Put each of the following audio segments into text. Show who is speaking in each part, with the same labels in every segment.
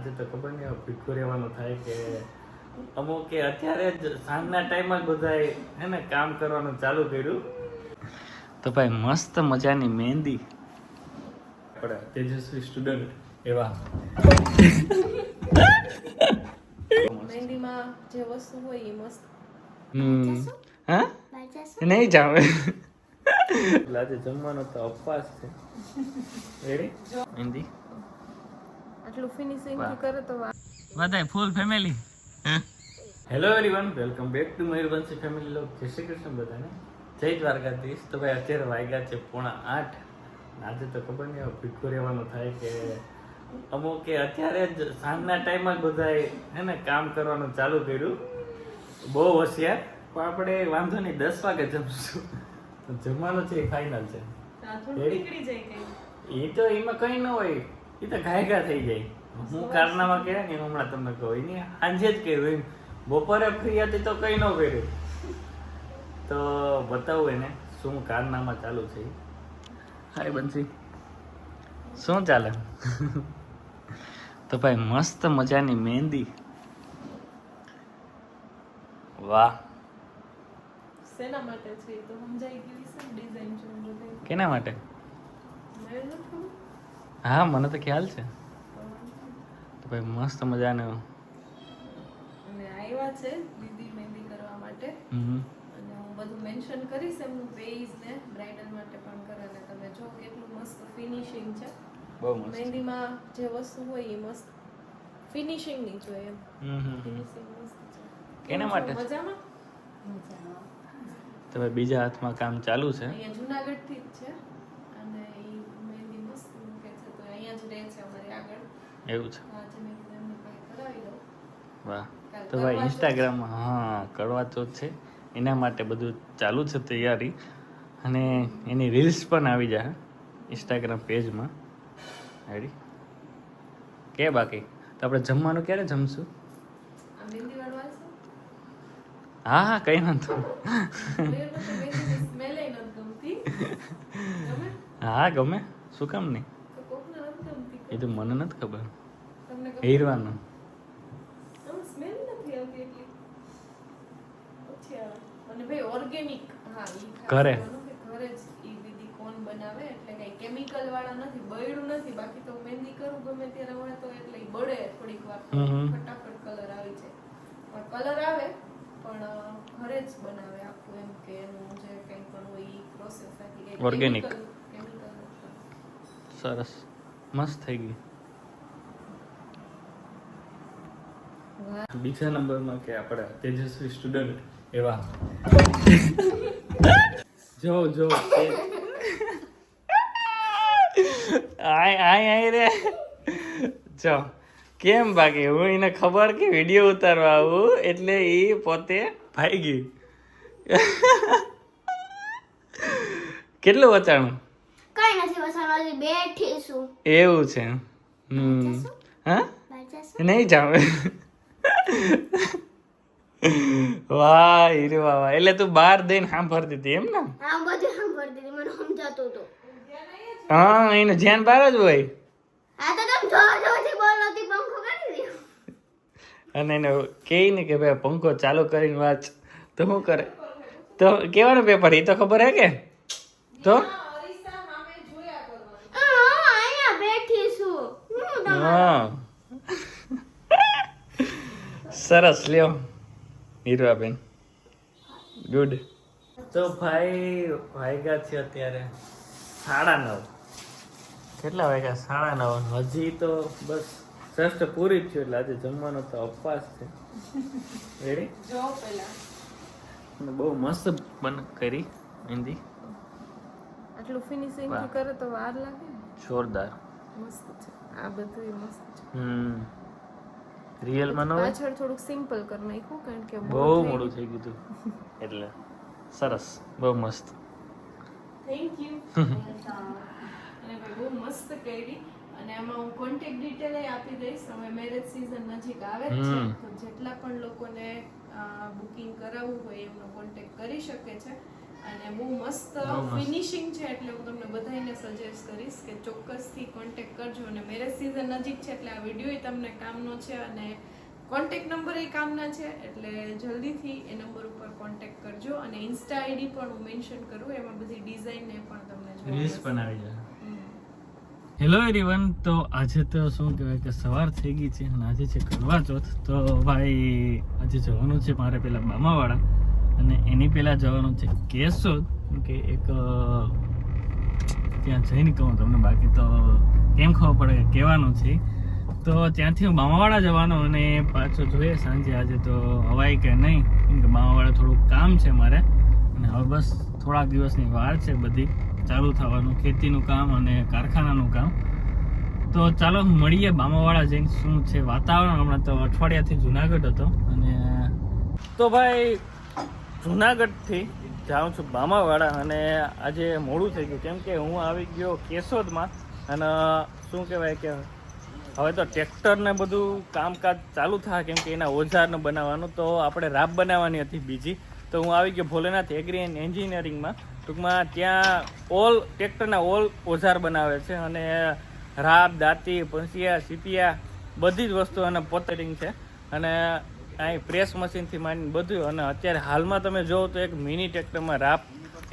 Speaker 1: આજે તો ખબર નહીં ભીખું રહેવાનું થાય કે અમુક કે અત્યારે જ સાંજના ટાઈમમાં બધાએ હે ને કામ કરવાનું ચાલુ કર્યું. તો ભાઈ મસ્ત મજાની મહેંદી આપણે તેજસ્વી સ્ટુડન્ટ એવા
Speaker 2: મહેંદીમાં જે વસ્તુ હોય એ મસ્ત.
Speaker 1: હા નહીં જાવે. આજે જમવાનો તો અપવાસ છે. રેડી મહેંદી
Speaker 2: આટલું ફિનિશિંગ કરે તો
Speaker 1: બધાય full family. Hello everyone, welcome back to Mayurvanshi family log. જય શ્રી કૃષ્ણ બધાને, જય દ્વારકાધીશ. તો ભાઈ અત્યારે વાગ્યા છે 7:30. આજે તો ખબર નહીં હવે ભીખું રહેવાનું થાય કે અમુક કે અત્યારે જ સાંજના ટાઈમમાં જ બધાએ હે ને કામ કરવાનું ચાલુ કર્યું. બહુ હોશિયાર. પણ આપણે વાંધો નહીં, 10 વાગે જમશું. જમવાનું છે એ ફાઇનલ છે. એ તો એમાં કઈ ન હોય, એ તો ઘાયગા થઈ જાય. હું કારનામાં કહે ને હમણાં તમને કહું નહીં, સાંજે જ કહ્યું. બપોરે ફ્રી હતી તો કઈ ન કર્યું. તો બતાવું એને શું કારનામાં ચાલુ છે. હાય બંસી, શું ચાલે? તો ભાઈ મસ્ત મજાની મહેંદી. વાહ.
Speaker 2: શેના માટે છે એ તો સમજાઈ ગયું છે. ડિઝાઇન જોઈને
Speaker 1: કેના માટે?
Speaker 2: મને નથી ખબર.
Speaker 1: હા મને તો ખ્યાલ છે. તો ભાઈ મસ્ત મજાનો
Speaker 2: અને આવ્યા છે દીદી મહેંદી કરવા માટે. અને હું બધું મેન્શન કરીશ એમનું પેજ ને બ્રાઇડલ માટે પણ કરે. અને તમે જો કેટલું મસ્ત ફિનિશિંગ છે.
Speaker 1: બહુ મસ્ત.
Speaker 2: મહેંદીમાં જે વસ્તુ હોય એ મસ્ત ફિનિશિંગ ની જોઈએ એમ. ફિનિશિંગ મસ્ત છે.
Speaker 1: કેના માટે?
Speaker 2: મજામાં.
Speaker 1: તો ભાઈ બીજા હાથમાં કામ ચાલુ છે.
Speaker 2: અહીંયા જુનાગઢ થી જ છે અને એ મહેંદી મસ્ત મૂકે છે. તો અહીંયા જ રહે છે અમારી આગળ.
Speaker 1: એવું છે.
Speaker 2: આજે મેં કીધું એમને કંઈ કરાવી દઉં.
Speaker 1: વાહ. તો ભાઈ ઇન્સ્ટાગ્રામમાં હા કરવા ચોથ છે, એના માટે બધું ચાલુ છે તૈયારી. અને એની રીલ્સ પણ આવી જાય ઇન્સ્ટાગ્રામ પેજમાં. રેડી કે બાકી તો આપણે જમવાનું ક્યારે જમશું?
Speaker 2: આ મહેંદી વાળો આવશે.
Speaker 1: હા હા કઈ વાંધો.
Speaker 2: સ્મેલ નથી ગમતી. ગમે
Speaker 1: હા ગમે, શું કામ નહીં?
Speaker 2: તો કોકને નથી ગમતી.
Speaker 1: એ તો મને નથી ખબર.
Speaker 2: તમને
Speaker 1: હીરવાનું
Speaker 2: સ્મેલ નથી આવતી એટલી ઓછી આવે. અને ભાઈ ઓર્ગેનિક. હા ઈ
Speaker 1: ઘરે.
Speaker 2: ઘરે જ ઈ દીદી કોણ બનાવે એટલે કઈ કેમિકલ વાળા નથી, બળ્યું નથી. બાકી તો મહેંદી કરું ગમે ત્યારે હોય તો એટલે ઈ બળે થોડીક વાર, ફટાફટ કલર આવી જાય. પણ કલર આવે પણ ઘરે જ બનાવે આખું એમ કે એનું જે કંઈ પણ હોય ઈ પ્રોસેસ આખી કઈ
Speaker 1: Organic.
Speaker 2: કેમિકલ
Speaker 1: સરસ, મસ્ત થઈ ગઈ. બીજા નંબરમાં કે આપણે તેજસ્વી સ્ટુડન્ટ એવા જો જો આય રે જો કેમ બાકી હું એને ખબર કે વિડીયો ઉતારવા આવું એટલે એ પોતે ભાગી. કેટલું વચાણું?
Speaker 3: કઈ નથી વસાવાનું, બેઠી છું.
Speaker 1: એવું છે. હા નહીં જાવ. વાહ હીરે વાહ. એટલે તું બહાર દઈને સાંભળતી હતી એમ ને?
Speaker 3: આ બધું સાંભળતી હતી, મને સમજાતું હતું.
Speaker 1: હા એનું ધ્યાન બહાર જ હોય.
Speaker 3: આ તો તમે જોરથી બોલતી પંખો કરી દો.
Speaker 1: અને એને કહે ને કે ભાઈ પંખો ચાલુ કરીને વાંચ તો શું કરે? તો કેવાનું પેપર એ તો ખબર હે કે? તો
Speaker 3: અહીંયા બેઠી છું.
Speaker 1: હા સરસ લ્યો હીરવાબેન, ગુડ. તો ભાઈ વાગ્યા છે અત્યારે 9:30. કેટલા વાગ્યા? 9:30. હજી તો બસ જસ્ટ પૂરી જ થયું. એટલે આજે જમવાનો તો અપવાસ છે. રેડી
Speaker 2: જો પેલા
Speaker 1: બહુ મસ્ત કરી મહેંદી.
Speaker 2: આટલું ફિનિશિંગ કરે તો વાર લાગે ને.
Speaker 1: જોરદાર
Speaker 2: મસ્ત છે આ બધું, મસ્ત છે.
Speaker 1: રિયલમાં ન હોય.
Speaker 2: પાછળ થોડુંક સિમ્પલ કરી નાખ્યું કારણ કે
Speaker 1: બહુ મોડું થઈ ગયું હતું એટલે સરસ, બહુ મસ્ત.
Speaker 2: Thank you. અને ભાઈ બહુ મસ્ત કરી. અને આમાં હું કોન્ટેક્ટ ડિટેલ આપી દઈશ. હવે મેરેજ સીઝન નજીક આવે જ છે તો જેટલા પણ લોકોને બુકિંગ કરાવવું હોય એમનો કોન્ટેક્ટ કરી શકે છે. અને બહુ મસ્ત ફિનિશિંગ છે, એટલે હું તમને બધાને સજેસ્ટ કરીશ કે ચોક્કસથી કોન્ટેક્ટ કરજો. અને મેરેજ સીઝન નજીક છે એટલે આ વિડીયો તમને કામનો છે અને કોન્ટેક્ટ નંબર એ કામના છે, એટલે જલ્દીથી એ નંબર ઉપર કોન્ટેક્ટ કરજો. અને ઇન્સ્ટા આઈડી પણ હું મેન્શન કરું, એમાં બધી ડિઝાઇન ને પણ તમને
Speaker 1: રીલ્સ પણ આવી જાય. હેલો એવરીવન, તો આજે તો શું કહેવાય કે સવાર થઈ ગઈ છે અને આજે છે કરવા ચોથ. તો ભાઈ આજે જવાનું છે મારે પેલા બામાવાળા, અને એની પહેલા જવાનું છે કેશોદ, કે એક ત્યાં જઈને કહું તમને, બાકી તો કેમ ખબર પડે કે કહેવાનું છે. તો ત્યાંથી હું બામાવાળા જવાનો અને પાછો જોઈએ સાંજે આજે તો હવાય કે નહીં, કેમ કે બામાવાળા થોડુંક કામ છે મારે, અને હવે બસ થોડાક દિવસની વાર છે બધી ચાલુ થવાનું, ખેતીનું કામ અને કારખાનાનું કામ. તો ચાલો મળીએ બામાવાળા જઈને શું છે વાતાવરણ. હમણાં તો અઠવાડિયાથી જુનાગઢ હતો, અને તો ભાઈ જુનાગઢથી જાઉં છું બામાવાળા, અને આજે મોડું થઈ ગયું કેમ કે હું આવી ગયો કેશોદમાં. અને શું કહેવાય કે હવે તો ટ્રેક્ટર ને બધું કામકાજ ચાલુ થાય, કેમ કે એના ઓજારને બનાવવાનું. તો આપણે રાબ બનાવવાની હતી બીજી, તો હું આવી ગયો ભોલેનાથ એગ્રી એન્ડ એન્જિનિયરિંગમાં. ટૂંકમાં ત્યાં ટ્રેક્ટરના ઓજાર બનાવે છે, અને રાબ, દાંતી, પંસિયા, સીપિયા બધી જ વસ્તુ અને પોતરિંગ છે, અને અહીં પ્રેસ મશીનથી માંડીને બધું. અને અત્યારે હાલમાં તમે જોવો તો એક મિની ટ્રેક્ટરમાં રાબ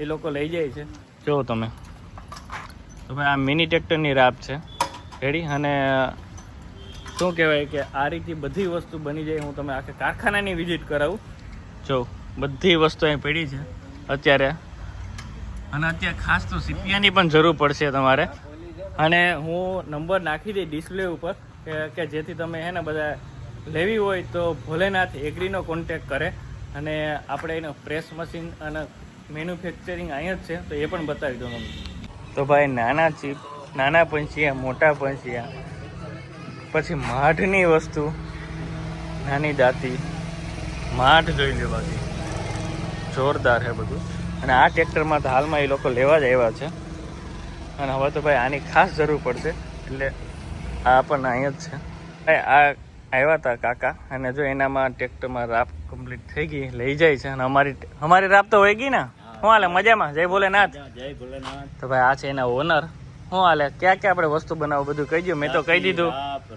Speaker 1: એ લોકો લઈ જાય છે, જોવો તમે. તો ભાઈ આ મિની ટ્રેક્ટરની રાબ છે રેડી. અને શું કહેવાય કે આ રીતે બધી વસ્તુ બની જાય. હું તમે આખે કારખાનાની વિઝિટ કરાવું. જો બધી વસ્તુ અહીં પડી છે અત્યારે, અને અત્યારે ખાસ તો સીપિયાની પણ જરૂર પડશે તમારે. અને હું નંબર નાખી દઈ ડિસ્પ્લે ઉપર કે જેથી તમે હે ને બધા લેવી હોય તો ભોલેનાથ એગ્રીનો કોન્ટેક કરે. અને આપણે એનો પ્રેસ મશીન અને મેન્યુફેક્ચરિંગ અહીંયા જ છે, તો એ પણ બતાવી દઉં તમને. તો ભાઈ નાના ચીપ, નાના પંચિયા, મોટા પંચિયા, પછી માઢની વસ્તુ, નાની દાંતી, માઢ જોઈ લે, બાકી જોરદાર છે બધું. અને આ ટ્રેક્ટરમાં તો હાલમાં એ લોકો લેવા જ આવ્યા છે, અને હવે તો ભાઈ આની ખાસ જરૂર પડશે, એટલે આ પણ અહીંયા જ છે. ભાઈ આ આવ્યા હતા કાકા, અને જો એનામાં ટ્રેક્ટરમાં રાપ કમ્પ્લીટ થઈ ગઈ, લઈ જાય છે. અને અમારી રાપ તો હોય ગઈ ને. શું હાલે, મજામાં? જય ભોલેનાથ.
Speaker 4: જય ભોલેનાથ.
Speaker 1: તો ભાઈ આ છે એના ઓનર. શું હાલે, ક્યાં ક્યાં આપણે વસ્તુ બનાવો બધું કહી દો. મેં તો કહી દીધું.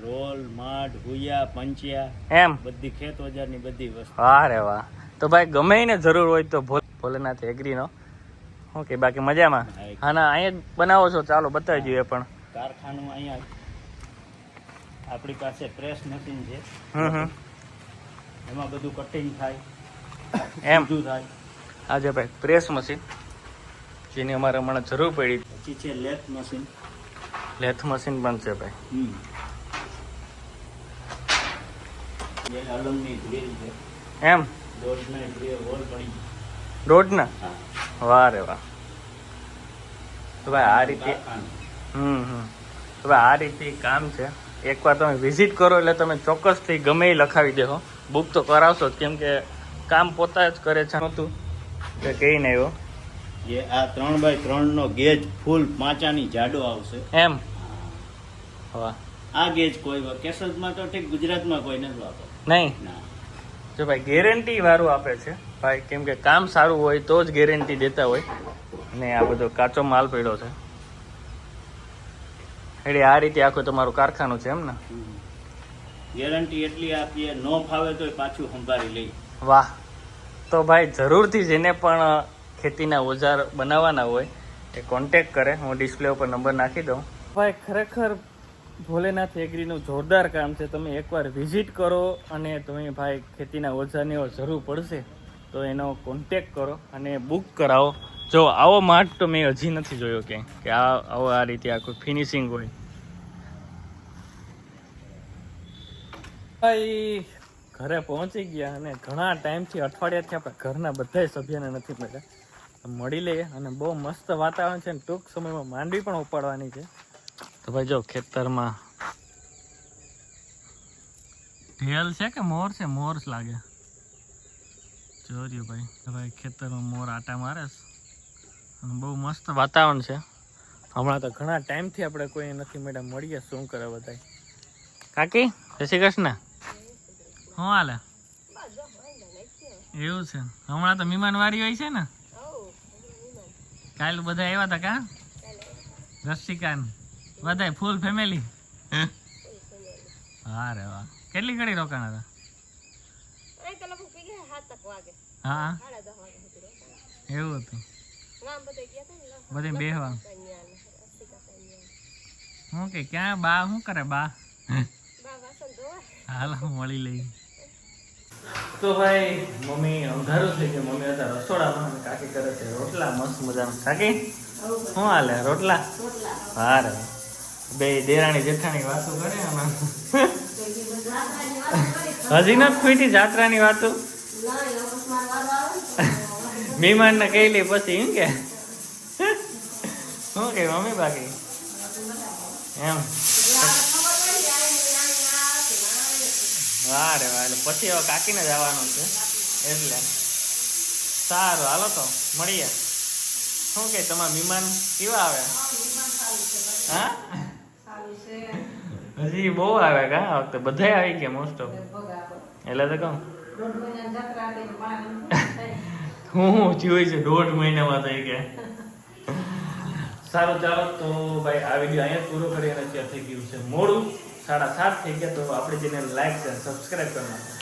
Speaker 4: રોલ, માઢ, હુયા, પંચિયા,
Speaker 1: એમ
Speaker 4: બધી ખેત ઓજારની બધી વસ્તુ.
Speaker 1: વાહ રે વાહ. તો ભાઈ ગમે એને જરૂર હોય તો ભોલેનાથ એગ્રીનો. ઓકે, બાકી મજામાં? હા ના, અહીંયા જ બનાવો છો? ચાલો બતાવી દઈએ. પણ
Speaker 4: કારખાનું અહીંયા આપણી પાસે પ્રેસ મશીન છે, એમાં બધું કટિંગ થાય,
Speaker 1: એમ
Speaker 4: બધું થાય.
Speaker 1: આજે ભાઈ પ્રેસ મશીન જેની અમારે હમણાં જરૂર પડી.
Speaker 4: પછી છે લેથ મશીન.
Speaker 1: લેથ મશીન પણ છે ભાઈ.
Speaker 4: એ અલંગની ડ્રીલ છે,
Speaker 1: એમ
Speaker 4: દોઢના ડ્રીલ હોલ પડી.
Speaker 1: દોઢના?
Speaker 4: હા.
Speaker 1: વાહ રે વાહ. તો ભાઈ આ રીતે તો ભાઈ આ રીતે કામ છે. એકવાર તમે વિઝિટ કરો એટલે તમે ચોક્કસથી ગમે એ લખાવી દેહો. બુક તો કરાવશો જ, કેમ કે કામ પોતા જ કરે છે. નહોતું કે કહીને આવ્યો.
Speaker 4: એ આ 3x3 નો ગેજ ફૂલ 5 આની જાડો આવશે.
Speaker 1: એમ વાહ.
Speaker 4: આ ગેજ કોઈ કેશોદમાં તો ઠીક, ગુજરાતમાં કોઈ નથી વાપરતું.
Speaker 1: નહીં
Speaker 4: ના.
Speaker 1: જો ભાઈ ગેરંટી વાળું આપે છે ભાઈ, કેમ કે કામ સારું હોય તો જ ગેરંટી દેતા હોય. અને આ બધો કાચો માલ પડ્યો છે, એટલે આ રીતે આખું તમારું કારખાનું છે એમ ને?
Speaker 4: ગેરંટી એટલી આપીએ, નો ફાવે તો પાછું સંભાળી લઈ.
Speaker 1: વાહ. તો ભાઈ જરૂરથી જેને પણ ખેતીના ઓજાર બનાવવાના હોય એ કોન્ટેક કરે. હું ડિસ્પ્લે ઉપર નંબર નાખી દઉં. ભાઈ ખરેખર ભોલેનાથ એગ્રીનું જોરદાર કામ છે. તમે એકવાર વિઝિટ કરો, અને તમે ભાઈ ખેતીના ઓજારની જરૂર પડશે તો એનો કોન્ટેક કરો અને બુક કરાવો. જો આવો માર્ટ તો મેં હજી નથી જોયો ક્યાંય, કે આવો આ રીતે આખું ફિનિશિંગ હોય. ભાઈ ઘરે પહોંચી ગયા, અને ઘણા ટાઈમથી અઠવાડિયાથી આપણે ઘરના બધા સભ્યને નથી મળ્યા. મળી લઈએ. અને બહુ મસ્ત વાતાવરણ છે, અને ટૂંક સમયમાં માંડવી પણ ઉપાડવાની છે. તો ભાઈ જો ખેતરમાં ઢેલ છે કે મોર છે? મોર લાગે. જોર્યું ભાઈ. તો ભાઈ ખેતરમાં મોર આટા મારે છે, અને બહુ મસ્ત વાતાવરણ છે. હમણાં તો ઘણા ટાઈમથી આપણે કોઈ નથી મળ્યા. મળીએ શું કરે બધા. કાકી જય શ્રી કૃષ્ણ. શું હાલે? એવું છે? હમણાં તો મહેમાન વારી હોય છે ને? કાલ બધા આવ્યા હતા કા રસિકાન બધા ફૂલ ફેમિલી હા રે વાહ કેટલી ઘડી રોકાણા હતા હા એવું હતું બધે બેહવા હું કે ક્યાં બા શું કરે બા હાલ મળી લઈ તો ભાઈ મમ્મી અંધારું થઈ ગયું મમ્મી હતા રસોડામાં અને કાકી કરે છે રોટલા મસ્ત મજાના કાકી શું હાલે રોટલા હા રે બે દેરાણી જેઠાણી વાતો કરે હજી નથી ખૂટી જાત્રાની વાતો મહેમાન ને કહી લે પછી એમ કે શું કે મમ્મી બાકી એમ વાહ રે વાહ એટલે પછી હવે કાકીને જવાનું છે એટલે સારું હાલો તો મળીએ શું કે તમારા મહેમાન કેવા આવે હા હજી બહુ આવે કા આ વખતે બધા આવી ગયા મોસ્ટ ઓફ એટલે તો કહું હું જોઈ છે 1.5 મહિનામાં થઈ ગયા સારું ચાલો તો ભાઈ આ વિડીયો અહીંયા પૂરો કરી અને અત્યારે થઈ ગયું છે મોડું 7:30 થઈ ગયા તો આપણે જેને લાઈક અને સબસ્ક્રાઈબ કરી નાખો